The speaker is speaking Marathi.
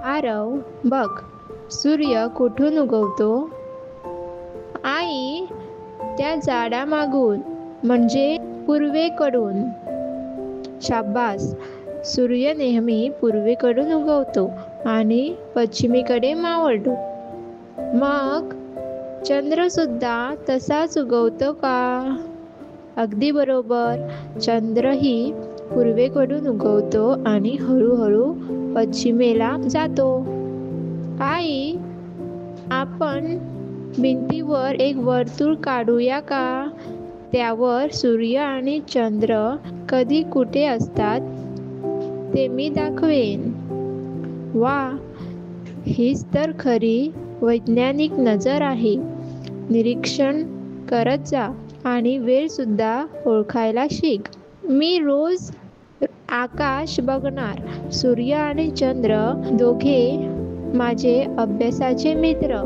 आरव, बघ, सूर्य कुठून उगवतो? आई, त्या झाडामागून, म्हणजे पूर्वेकडून. शाब्बास. सूर्य नेहमी पूर्वेकडून उगवतो आणि पश्चिमेकडे मावळतो. मग चंद्र सुद्धा तसाच उगवतो का? अगदी बरोबर. चंद्रही पूर्वेकडून उगवतो आणि हळूहळू पश्चिमेला जातो. आई, आपण भिंतीवर एक वर्तुळ काढूया का? त्यावर सूर्य आणि चंद्र कधी कुठे असतात ते मी दाखवेन. वा, हीच तर खरी वैज्ञानिक नजर आहे. निरीक्षण करत जा आणि वेळ सुद्धा ओळखायला शिक. मी रोज आकाश बघणार. सूर्य आणि चंद्र दोघे माझे अभ्यासाचे मित्र.